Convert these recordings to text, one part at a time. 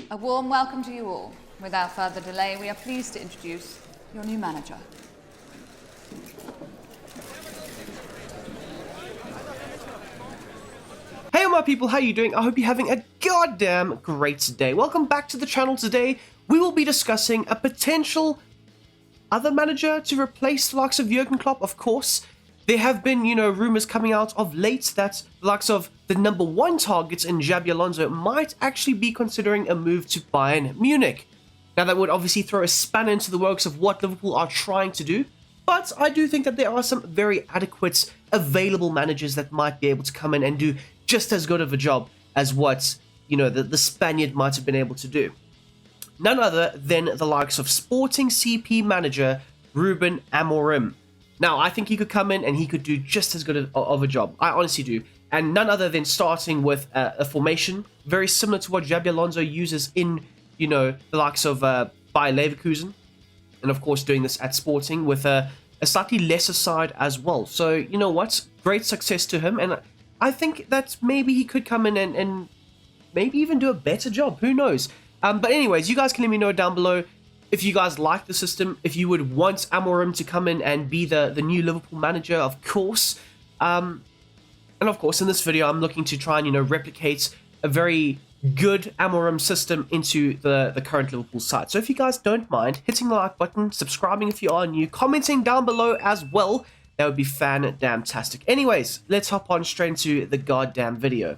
A warm welcome to you all. Without further delay, we are pleased to introduce your new manager. Hey my people, how you doing? I hope you're having a goddamn great day. Welcome back to the channel. Today we will be discussing a potential other manager to replace the likes of Jurgen Klopp, of course. There have been, rumors coming out of late that the likes of the number one targets in Xabi Alonso might actually be considering a move to Bayern Munich. Now that would obviously throw a spanner into the works of what Liverpool are trying to do, but I do think that there are some very adequate available managers that might be able to come in and do just as good of a job as what, the Spaniard might have been able to do. None other than the likes of Sporting CP manager Ruben Amorim. Now, I think he could come in and he could do just as good of a job. I honestly do. And none other than starting with a formation very similar to what Xabi Alonso uses in, the likes of Bayer Leverkusen. And of course, doing this at Sporting with a slightly lesser side as well. So, you know what? Great success to him. And I think that maybe he could come in and maybe even do a better job. Who knows? But anyways, you guys can let me know down below if you guys like the system, if you would want Amorim to come in and be the new Liverpool manager, of course. And of course, in this video, I'm looking to try and, replicate a very good Amorim system into the current Liverpool side. So if you guys don't mind hitting the like button, subscribing if you are new, commenting down below as well, that would be fan-damn-tastic. Anyways, let's hop on straight into the goddamn video.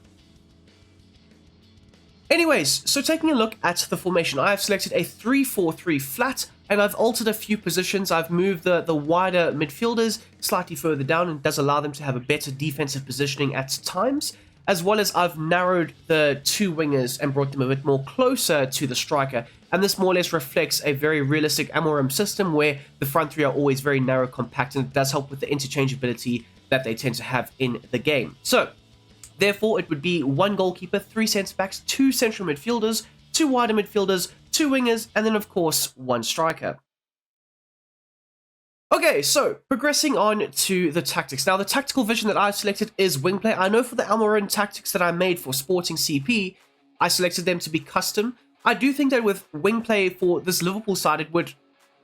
Anyways, so taking a look at the formation, I have selected a 3-4-3 flat, and I've altered a few positions. I've moved the wider midfielders slightly further down, and it does allow them to have a better defensive positioning at times, as well as I've narrowed the two wingers and brought them a bit more closer to the striker. And this more or less reflects a very realistic Amorim system where the front three are always very narrow, compact, and it does help with the interchangeability that they tend to have in the game. So, therefore, it would be one goalkeeper, 3 centre-backs, 2 central midfielders, 2 wider midfielders, 2 wingers, and then, of course, 1 striker. Okay, so progressing on to the tactics. Now, the tactical vision that I've selected is wing play. I know for the Amorim tactics that I made for Sporting CP, I selected them to be custom. I do think that with wing play for this Liverpool side, it would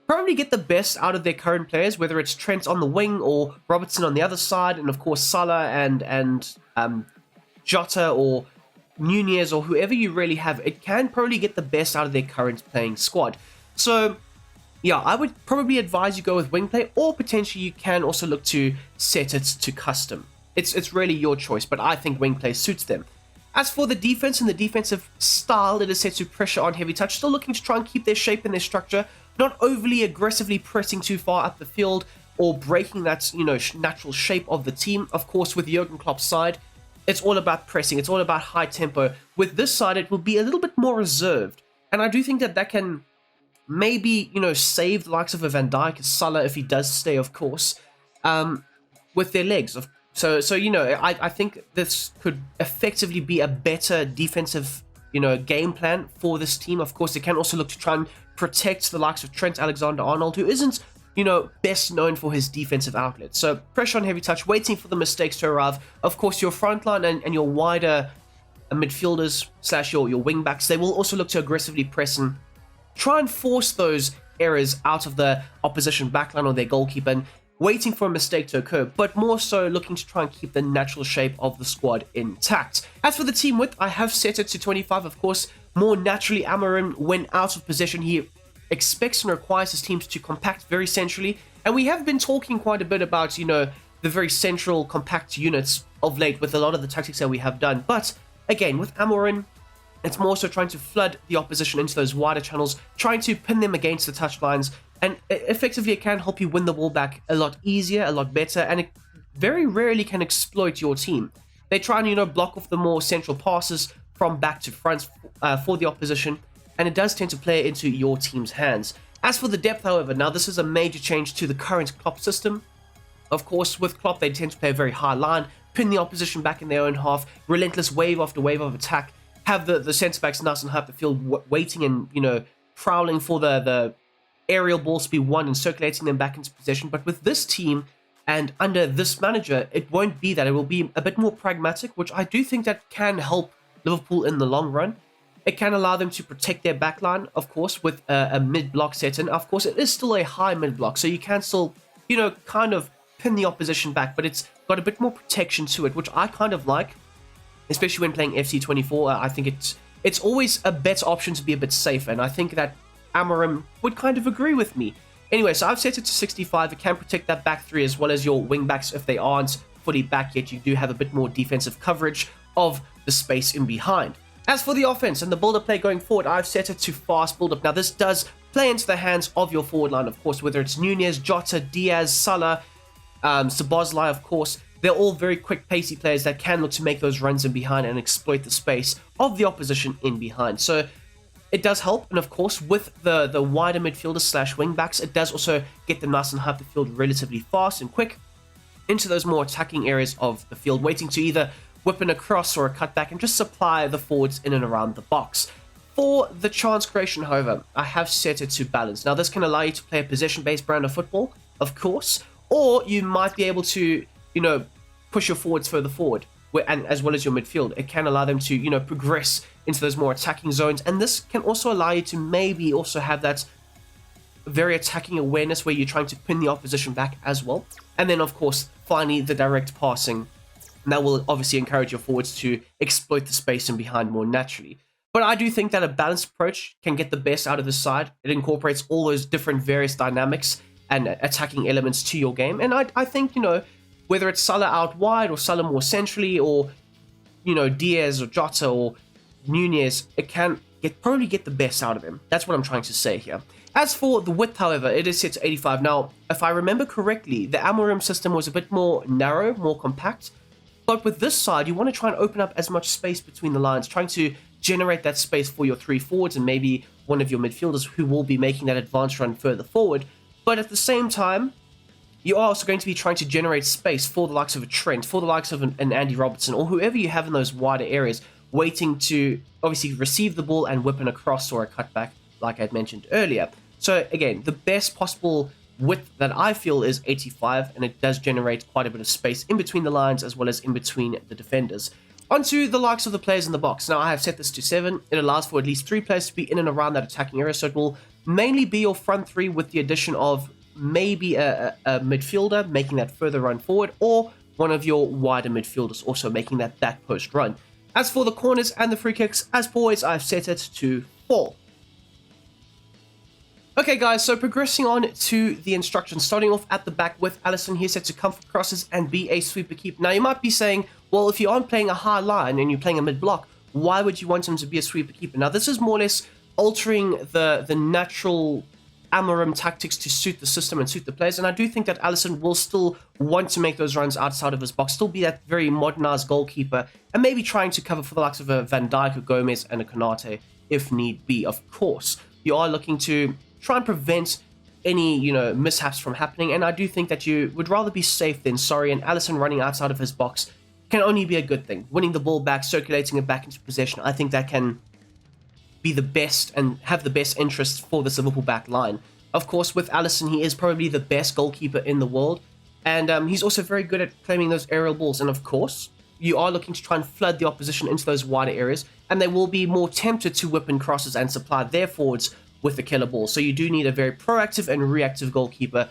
probably get the best out of their current players, whether it's Trent on the wing or Robertson on the other side, and of course Salah and Jota or Nunez or whoever you really have. It can probably get the best out of their current playing squad. So yeah, I would probably advise you go with wing play, or potentially you can also look to set it to custom. It's really your choice, but I think wing play suits them. As for the defense and the defensive style, it is set to pressure on heavy touch, still looking to try and keep their shape and their structure, not overly aggressively pressing too far up the field or breaking that, natural shape of the team. Of course, with Jurgen Klopp's side, it's all about pressing. It's all about high tempo. With this side, it will be a little bit more reserved. And I do think that can maybe, save the likes of a Van Dijk, Salah, if he does stay, of course, with their legs. So I think this could effectively be a better defensive, game plan for this team. Of course, they can also look to try and protect the likes of Trent Alexander-Arnold, who isn't, best known for his defensive outlet. So pressure on heavy touch, waiting for the mistakes to arrive. Of course, your front line and your wider midfielders / your wing backs, they will also look to aggressively press and try and force those errors out of the opposition backline or their goalkeeper, and waiting for a mistake to occur, but more so looking to try and keep the natural shape of the squad intact. As for the team width, I have set it to 25. Of course, more naturally, Amorim, when out of possession, he expects and requires his teams to compact very centrally, and we have been talking quite a bit about, the very central compact units of late with a lot of the tactics that we have done. But again, with Amorim, it's more so trying to flood the opposition into those wider channels, trying to pin them against the touchlines, and effectively it can help you win the ball back a lot easier, a lot better, and it very rarely can exploit your team. They try and, block off the more central passes from back to front for the opposition, and it does tend to play into your team's hands. As for the depth, however, now this is a major change to the current Klopp system. Of course, with Klopp, they tend to play a very high line, pin the opposition back in their own half, relentless wave after wave of attack, have the centre-backs nice and high up the field, waiting and, prowling for the aerial balls to be won and circulating them back into possession. But with this team and under this manager, it won't be that. It will be a bit more pragmatic, which I do think that can help Liverpool in the long run. It can allow them to protect their backline, of course, with a mid-block set in. Of course, it is still a high mid-block, so you can still, kind of pin the opposition back, but it's got a bit more protection to it, which I kind of like, especially when playing FC24. I think it's always a better option to be a bit safer, and I think that Amorim would kind of agree with me. Anyway, so I've set it to 65. It can protect that back three as well as your wing backs if they aren't fully back yet. You do have a bit more defensive coverage of the space in behind. As for the offense and the build-up play going forward, I've set it to fast build-up. Now, this does play into the hands of your forward line, of course, whether it's Nunez, Jota, Diaz, Salah, Szoboszlai, of course. They're all very quick, pacey players that can look to make those runs in behind and exploit the space of the opposition in behind. So it does help, and of course, with the wider midfielders slash wing backs, it does also get them nice and high up the field relatively fast and quick into those more attacking areas of the field, waiting to either whip in a cross or a cutback and just supply the forwards in and around the box. For the chance creation, however, I have set it to balance. Now, this can allow you to play a possession-based brand of football, of course, or you might be able to, push your forwards further forward, and as well as your midfield. It can allow them to, progress into those more attacking zones, and this can also allow you to maybe also have that very attacking awareness where you're trying to pin the opposition back as well. And then, of course, finally, the direct passing. And that will obviously encourage your forwards to exploit the space in behind more naturally. But I do think that a balanced approach can get the best out of the side. It incorporates all those different various dynamics and attacking elements to your game. And I think, whether it's Salah out wide or Salah more centrally or, Diaz or Jota or Nunez, it can probably get the best out of him. That's what I'm trying to say here. As for the width, however, it is set to 85. Now, if I remember correctly, the Amorim system was a bit more narrow, more compact. But with this side, you want to try and open up as much space between the lines, trying to generate that space for your three forwards and maybe one of your midfielders who will be making that advance run further forward. But at the same time, you are also going to be trying to generate space for the likes of a Trent, for the likes of an Andy Robertson, or whoever you have in those wider areas, waiting to obviously receive the ball and whip in a cross or a cutback, like I had mentioned earlier. So again, the best possible width that I feel is 85, and it does generate quite a bit of space in between the lines as well as in between the defenders. Onto the likes of the players in the box. Now, I have set this to 7. It allows for at least 3 players to be in and around that attacking area, so it will mainly be your front 3 with the addition of maybe a midfielder making that further run forward, or one of your wider midfielders also making that back post run. As for the corners and the free kicks, as always, I've set it to 4. Okay guys, so progressing on to the instructions, starting off at the back with Alisson. He's set to come for crosses and be a sweeper keeper. Now you might be saying, well, if you aren't playing a high line and you're playing a mid-block, why would you want him to be a sweeper keeper? Now this is more or less altering the natural Amorim tactics to suit the system and suit the players, and I do think that Alisson will still want to make those runs outside of his box, still be that very modernized goalkeeper, and maybe trying to cover for the likes of a Van Dijk, a Gomez, and a Konate if need be. Of course, you are looking to try and prevent any, mishaps from happening, and I do think that you would rather be safe than sorry, and Alisson running outside of his box can only be a good thing. Winning the ball back, circulating it back into possession, I think that can be the best and have the best interests for this Liverpool back line. Of course, with Alisson, he is probably the best goalkeeper in the world, and he's also very good at claiming those aerial balls, and of course, you are looking to try and flood the opposition into those wider areas, and they will be more tempted to whip in crosses and supply their forwards with the killer ball. So you do need a very proactive and reactive goalkeeper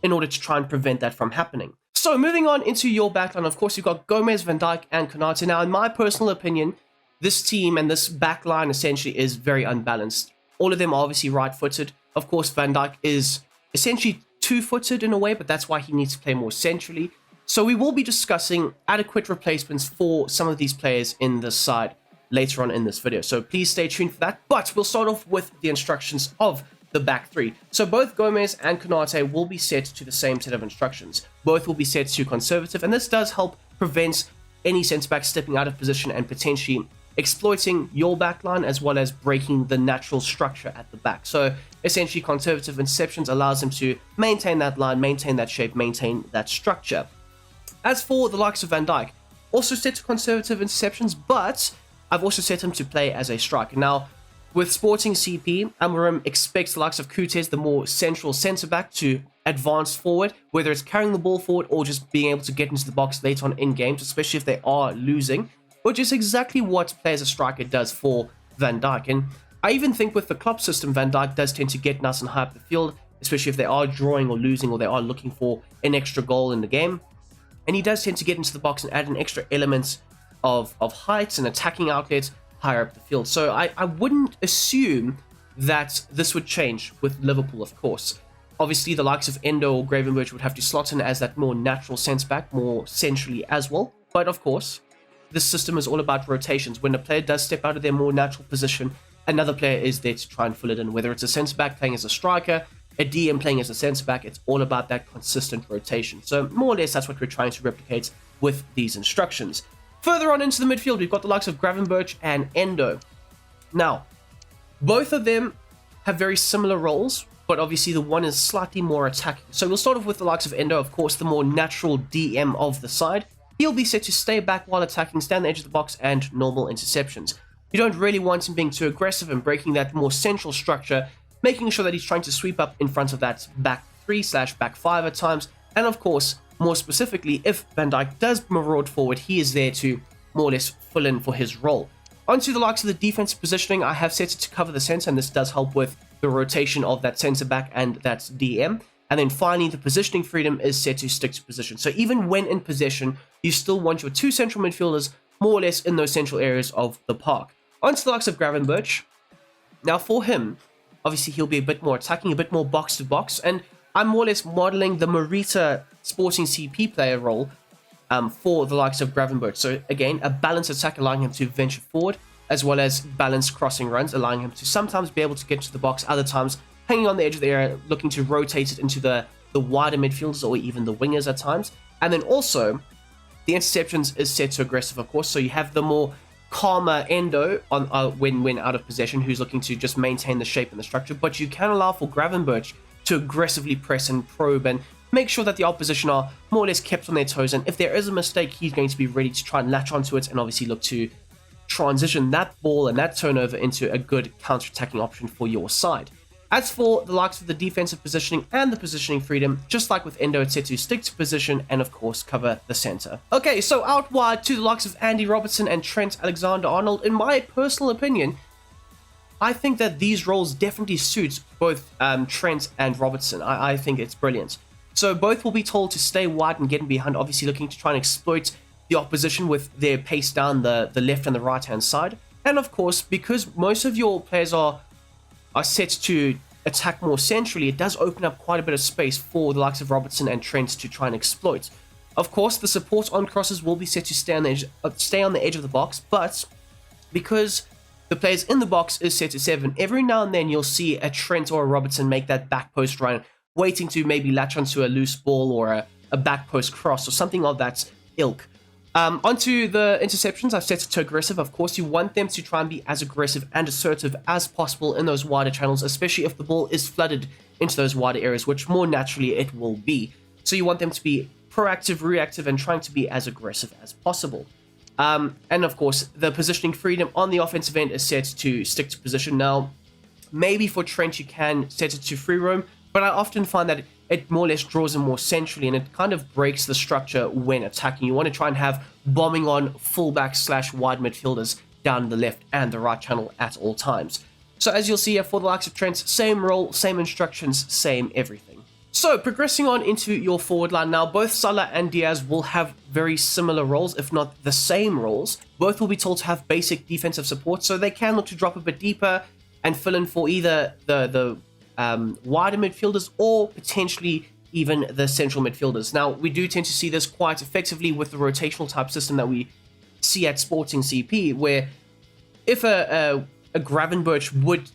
in order to try and prevent that from happening. So moving on into your backline, of course, you've got Gomez, Van Dijk, and Konate. Now, in my personal opinion, this team and this backline essentially is very unbalanced. All of them are obviously right-footed. Of course, Van Dijk is essentially two-footed in a way, but that's why he needs to play more centrally. So we will be discussing adequate replacements for some of these players in this side later on in this video, so please stay tuned for that. But we'll start off with the instructions of the back three. So both Gomez and Konate will be set to the same set of instructions. Both will be set to conservative, and this does help prevent any centre-back stepping out of position and potentially exploiting your backline as well as breaking the natural structure at the back. So essentially, conservative interceptions allows them to maintain that line, maintain that shape, maintain that structure. As for the likes of Van Dijk, also set to conservative interceptions, but I've also set him to play as a striker. Now, with Sporting CP, Amorim expects the likes of Kutes, the more central centre-back, to advance forward, whether it's carrying the ball forward or just being able to get into the box later on in games, especially if they are losing, which is exactly what play as a striker does for Van Dijk. And I even think with the Klopp system, Van Dijk does tend to get nice and high up the field, especially if they are drawing or losing, or they are looking for an extra goal in the game. And he does tend to get into the box and add an extra element of height and attacking outlets higher up the field. So I wouldn't assume that this would change with Liverpool, of course. Obviously, the likes of Endo or Gravenberch would have to slot in as that more natural centre-back, more centrally as well. But of course, this system is all about rotations. When a player does step out of their more natural position, another player is there to try and fill it in. Whether it's a centre-back playing as a striker, a DM playing as a centre-back, it's all about that consistent rotation. So more or less, that's what we're trying to replicate with these instructions. Further on into the midfield, we've got the likes of Gravenberch and Endo. Now, both of them have very similar roles, but obviously the one is slightly more attacking. So we'll start off with the likes of Endo, of course, the more natural DM of the side. He'll be set to stay back while attacking, stay on the edge of the box, and normal interceptions. You don't really want him being too aggressive and breaking that more central structure, making sure that he's trying to sweep up in front of that back 3/back 5 at times. And of course, more specifically, if Van Dijk does maraud forward, he is there to more or less fill in for his role. Onto the likes of the defensive positioning, I have set it to cover the centre, and this does help with the rotation of that centre back and that DM. And then finally, the positioning freedom is set to stick to position. So even when in possession, you still want your two central midfielders more or less in those central areas of the park. Onto the likes of Gravenberch. Now for him, obviously he'll be a bit more attacking, a bit more box to box, and I'm more or less modelling the Morita Sporting CP player role for the likes of Gravenberch. So again, a balanced attack allowing him to venture forward, as well as balanced crossing runs, allowing him to sometimes be able to get to the box, other times hanging on the edge of the area, looking to rotate it into the wider midfielders or even the wingers at times. And then also, the interceptions is set to aggressive, of course, so you have the more calmer Endo on when out of possession, who's looking to just maintain the shape and the structure, but you can allow for Gravenberch to aggressively press and probe and make sure that the opposition are more or less kept on their toes, and if there is a mistake, he's going to be ready to try and latch onto it and obviously look to transition that ball and that turnover into a good counter-attacking option for your side. As for the likes of the defensive positioning and the positioning freedom, just like with Endo, it's set to stick to position and of course cover the center. Okay, so out wide to the likes of Andy Robertson and Trent Alexander-Arnold, in my personal opinion, I think that these roles definitely suit both Trent and Robertson. I think it's brilliant. So both will be told to stay wide and get in behind, obviously looking to try and exploit the opposition with their pace down the left and the right hand side. And of course, because most of your players are set to attack more centrally, it does open up quite a bit of space for the likes of Robertson and Trent to try and exploit. Of course, the support on crosses will be set to stay on the edge of the box, but because the players in the box is set to 7, every now and then you'll see a Trent or a Robertson make that back post run, waiting to maybe latch onto a loose ball or a back post cross or something of that ilk. Onto the interceptions, I've set it to aggressive. Of course, you want them to try and be as aggressive and assertive as possible in those wider channels, especially if the ball is flooded into those wider areas, which more naturally it will be. So you want them to be proactive, reactive, and trying to be as aggressive as possible. And of course, the positioning freedom on the offensive end is set to stick to position. Now, maybe for Trent, you can set it to free roam, but I often find that it more or less draws him more centrally, and it kind of breaks the structure when attacking. You want to try and have bombing on fullback / wide midfielders down the left and the right channel at all times. So as you'll see here, for the likes of Trent, same role, same instructions, same everything. So progressing on into your forward line now, both Salah and Diaz will have very similar roles, if not the same roles. Both will be told to have basic defensive support, so they can look to drop a bit deeper and fill in for either the wider midfielders or potentially even the central midfielders. Now, we do tend to see this quite effectively with the rotational type system that we see at Sporting CP, where if a Gravenberch would,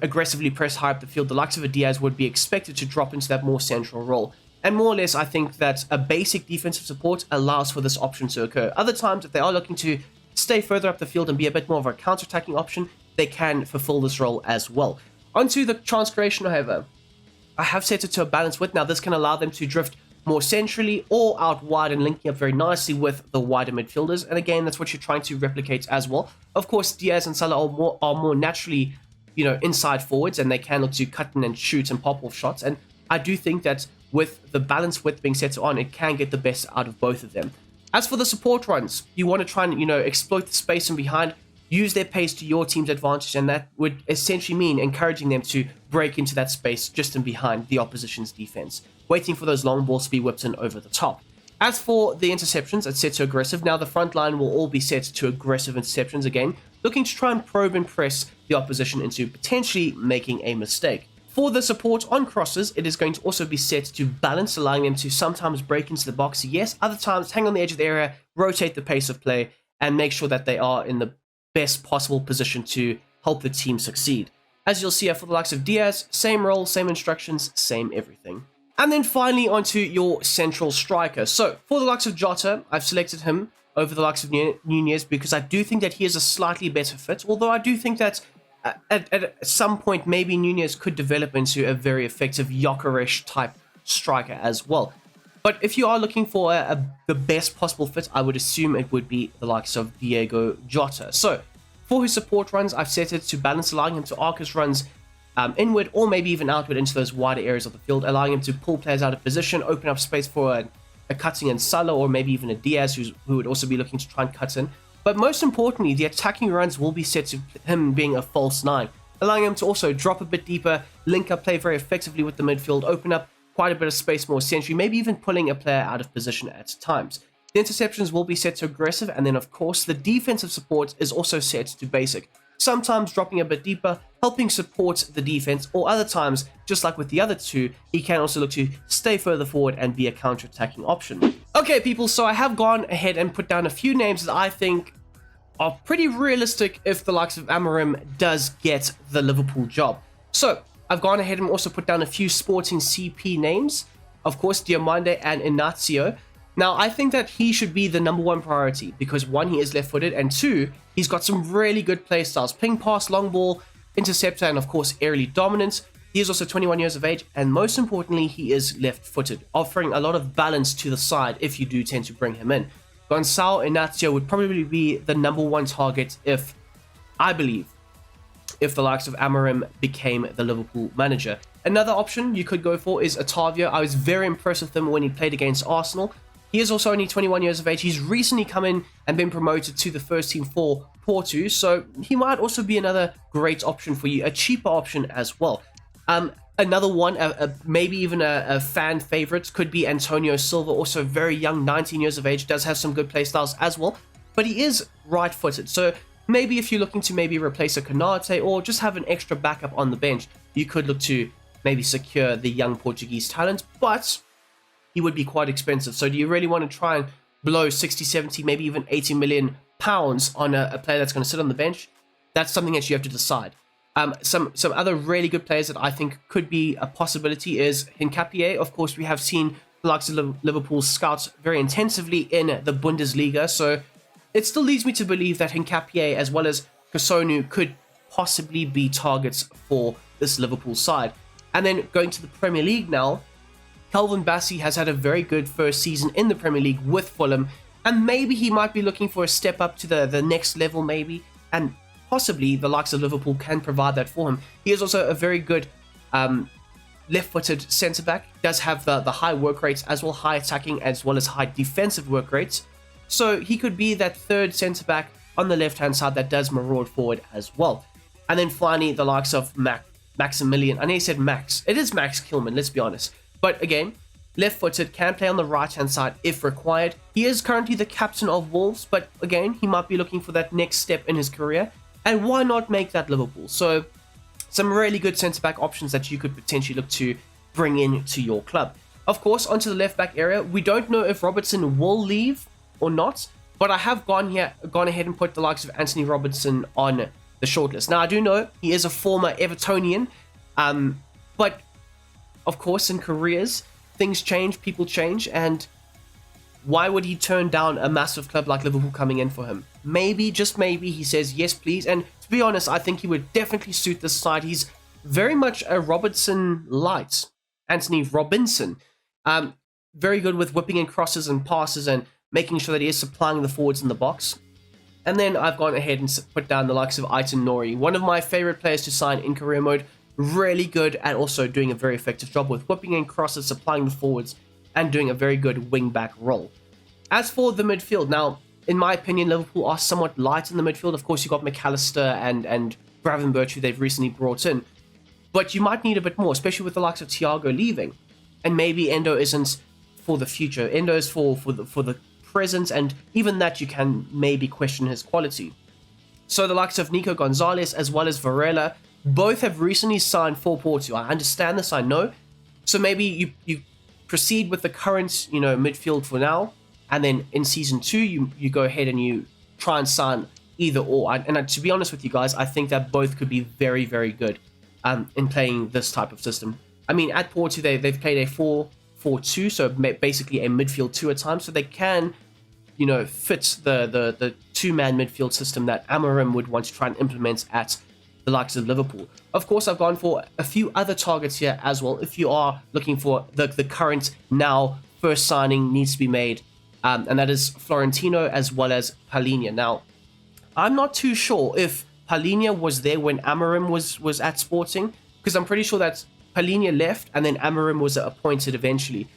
aggressively press high up the field, the likes of a Diaz would be expected to drop into that more central role. And more or less, I think that a basic defensive support allows for this option to occur. Other times, if they are looking to stay further up the field and be a bit more of a counter-attacking option, they can fulfill this role as well. Onto the chance creation, however, I have set it to a balanced width. Now, this can allow them to drift more centrally or out wide and linking up very nicely with the wider midfielders. And again, that's what you're trying to replicate as well. Of course, Diaz and Salah are more naturally, inside forwards, and they can look to cut in and shoot and pop off shots. And I do think that with the balanced width being set on, it can get the best out of both of them. As for the support runs, you want to try and, exploit the space in behind. use their pace to your team's advantage, and that would essentially mean encouraging them to break into that space just in behind the opposition's defense, waiting for those long balls to be whipped in over the top. As for the interceptions, it's set to aggressive. Now the front line will all be set to aggressive interceptions again, looking to try and probe and press the opposition into potentially making a mistake. For the support on crosses, it is going to also be set to balance, allowing them to sometimes break into the box, yes, other times hang on the edge of the area, rotate the pace of play, and make sure that they are in the best possible position to help the team succeed. As you'll see here for the likes of Diaz, same role, same instructions, same everything. And then finally onto your central striker. So for the likes of Jota, I've selected him over the likes of Nunez because I do think that he is a slightly better fit, although I do think that at some point maybe Nunez could develop into a very effective Jokeres type striker as well. But if you are looking for the best possible fit, I would assume it would be the likes of Diego Jota. So for his support runs, I've set it to balance, allowing him to arc his runs inward or maybe even outward into those wider areas of the field, allowing him to pull players out of position, open up space for a cutting in Salah or maybe even a Diaz who would also be looking to try and cut in. But most importantly, the attacking runs will be set to him being a false nine, allowing him to also drop a bit deeper, link up play very effectively with the midfield, open up quite a bit of space more essentially, maybe even pulling a player out of position at times. The interceptions will be set to aggressive, and then of course the defensive support is also set to basic, sometimes dropping a bit deeper, helping support the defense, or other times, just like with the other two, he can also look to stay further forward and be a counter-attacking option. Okay people, so I have gone ahead and put down a few names that I think are pretty realistic if the likes of Amorim does get the Liverpool job. So I've gone ahead and also put down a few sporting CP names, of course Diomande and Inacio. Now I think that he should be the number one priority because one, he is left-footed, and two, he's got some really good play styles, ping pass, long ball, interceptor, and of course aerially dominant. He is also 21 years of age, and most importantly, he is left-footed, offering a lot of balance to the side if you do tend to bring him in. Gonçalo Inacio would probably be the number one target if the likes of Amorim became the Liverpool manager. Another option you could go for is Otavio. I was very impressed with him when he played against Arsenal. He is also only 21 years of age. He's recently come in and been promoted to the first team for Porto, so he might also be another great option for you, a cheaper option as well. Another one, maybe even a fan favorite, could be Antonio Silva, also very young, 19 years of age, does have some good play styles as well, but he is right-footed, so maybe if you're looking to maybe replace a Konate or just have an extra backup on the bench, you could look to maybe secure the young Portuguese talent, but he would be quite expensive. So do you really want to try and blow 60, 70, maybe even 80 million pounds on a player that's going to sit on the bench? That's something that you have to decide. Some other really good players that I think could be a possibility is Hincapié. Of course, we have seen the likes of Liverpool scouts very intensively in the Bundesliga, so it still leads me to believe that Hincapié as well as Kosunu could possibly be targets for this Liverpool side. And then going to the Premier League now, Calvin Bassey has had a very good first season in the Premier League with Fulham, and maybe he might be looking for a step up to the next level maybe, and possibly the likes of Liverpool can provide that for him. He is also a very good left-footed centre-back, does have the high work rates as well, high attacking as well as high defensive work rates. So he could be that third centre-back on the left-hand side that does maraud forward as well. And then finally, the likes of Maximilian. I know you said Max. It is Max Kilman, let's be honest. But again, left-footed, can play on the right-hand side if required. He is currently the captain of Wolves, but again, he might be looking for that next step in his career. And why not make that Liverpool? So some really good centre-back options that you could potentially look to bring in to your club. Of course, onto the left-back area, we don't know if Robertson will leave or not, but I have gone ahead and put the likes of Anthony Robertson on the shortlist. Now, I do know he is a former Evertonian, but of course, in careers, things change, people change, and why would he turn down a massive club like Liverpool coming in for him? Maybe, just maybe, he says yes, please. And to be honest, I think he would definitely suit this side. He's very much a Robertson light, Anthony Robinson. Very good with whipping in crosses and passes and making sure that he is supplying the forwards in the box. And then I've gone ahead and put down the likes of Aitan Nori, one of my favorite players to sign in career mode. Really good at also doing a very effective job with whipping in crosses, supplying the forwards, and doing a very good wing-back role. As for the midfield, now, in my opinion, Liverpool are somewhat light in the midfield. Of course, you've got McAllister and Gravenberch, who they've recently brought in. But you might need a bit more, especially with the likes of Thiago leaving. And maybe Endo isn't for the future. Endo is for the present, and even that you can maybe question his quality. So the likes of Nico Gonzalez as well as Varela both have recently signed for Porto. I understand this, I know. So maybe you proceed with the current, midfield for now, and then in season 2 you go ahead and you try and sign either or. And to be honest with you guys, I think that both could be very, very good in playing this type of system. I mean, at Porto they've played a 4-4-2, so basically a midfield 2 at times, so they can fit the two-man midfield system that Amorim would want to try and implement at the likes of Liverpool. Of course, I've gone for a few other targets here as well. If you are looking for the current now first signing needs to be made, and that is Florentino as well as Palhinha. Now, I'm not too sure if Palhinha was there when Amorim was at Sporting, because I'm pretty sure that Palhinha left and then Amorim was appointed eventually.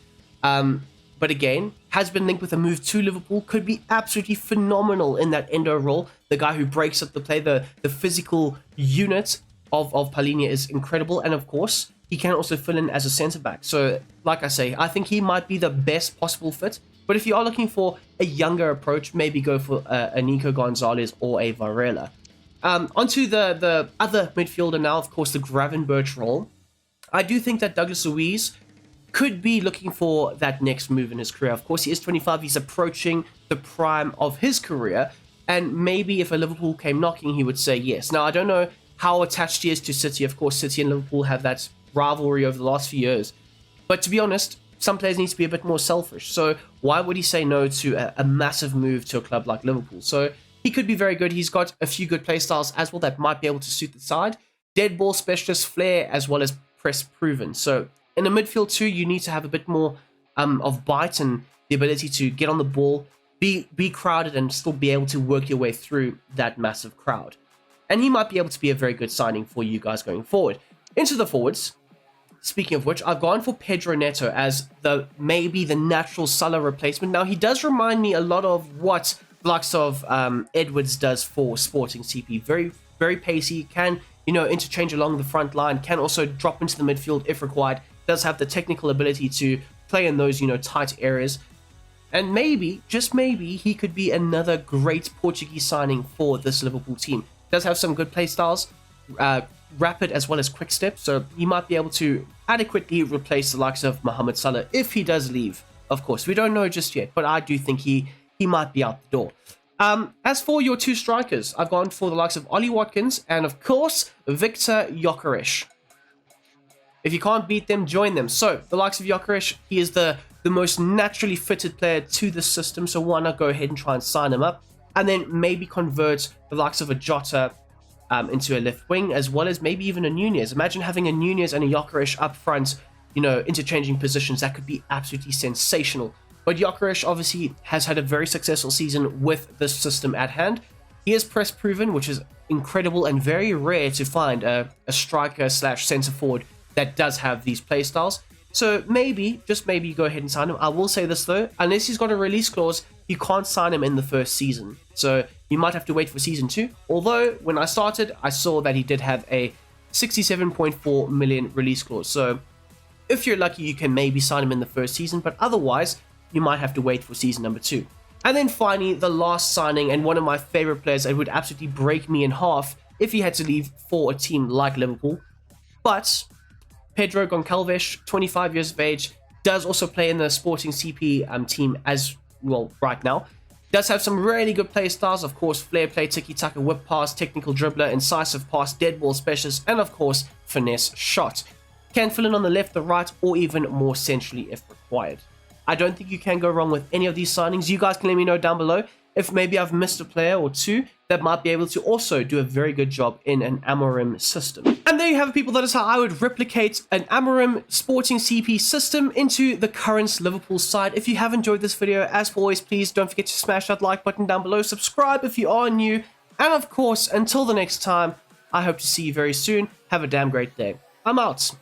But again, has been linked with a move to Liverpool, could be absolutely phenomenal in that Endo role. The guy who breaks up the play, the physical unit of Palhinha is incredible. And of course, he can also fill in as a centre-back. So, like I say, I think he might be the best possible fit. But if you are looking for a younger approach, maybe go for a Nico Gonzalez or a Varela. Onto the other midfielder now, of course, the Gravenberch role. I do think that Douglas Luiz could be looking for that next move in his career. Of course, he is 25. He's approaching the prime of his career. And maybe if a Liverpool came knocking, he would say yes. Now, I don't know how attached he is to City. Of course, City and Liverpool have that rivalry over the last few years. But to be honest, some players need to be a bit more selfish. So why would he say no to a massive move to a club like Liverpool? So he could be very good. He's got a few good play styles as well that might be able to suit the side. Dead ball specialist, flair, as well as press proven. So in a midfield too, you need to have a bit more of bite and the ability to get on the ball, be crowded, and still be able to work your way through that massive crowd. And he might be able to be a very good signing for you guys going forward. Into the forwards. Speaking of which, I've gone for Pedro Neto as maybe the natural Salah replacement. Now, he does remind me a lot of what the likes of Edwards does for Sporting CP. Very, very pacey, can interchange along the front line, can also drop into the midfield if required, does have the technical ability to play in those tight areas. And maybe, just maybe, he could be another great Portuguese signing for this Liverpool team. Does have some good play styles, rapid as well as quick step, so he might be able to adequately replace the likes of Mohamed Salah if he does leave. Of course, we don't know just yet, but I do think he might be out the door. As for your two strikers, I've gone for the likes of Ollie Watkins and, of course, Victor Gyökeres. If you can't beat them, join them. So, the likes of Gyökeres, he is the most naturally fitted player to the system, so why not go ahead and try and sign him up, and then maybe convert the likes of a Jota into a left wing, as well as maybe even a Nunez. Imagine having a Nunez and a Gyökeres up front, interchanging positions. That could be absolutely sensational. But Gyökeres obviously has had a very successful season with this system at hand. He is press proven, which is incredible and very rare to find a striker / centre forward that does have these play styles. So maybe, just maybe, you go ahead and sign him. I will say this though, unless he's got a release clause, you can't sign him in the first season. So you might have to wait for season 2. Although, when I started, I saw that he did have a 67.4 million release clause. So if you're lucky, you can maybe sign him in the first season, but otherwise, you might have to wait for season number 2. And then finally, the last signing, and one of my favorite players that would absolutely break me in half if he had to leave for a team like Liverpool. But Pedro Goncalves, 25 years of age, does also play in the Sporting CP team as well right now. Does have some really good play styles, of course, flair play, tiki-taka, whip pass, technical dribbler, incisive pass, dead ball specialist, and of course, finesse shot. Can fill in on the left, the right, or even more centrally if required. I don't think you can go wrong with any of these signings. You guys can let me know down below if maybe I've missed a player or two that might be able to also do a very good job in an Amorim system. And there you have it, people. That is how I would replicate an Amorim Sporting CP system into the current Liverpool side. If you have enjoyed this video, as always, please don't forget to smash that like button down below. Subscribe if you are new. And of course, until the next time, I hope to see you very soon. Have a damn great day. I'm out.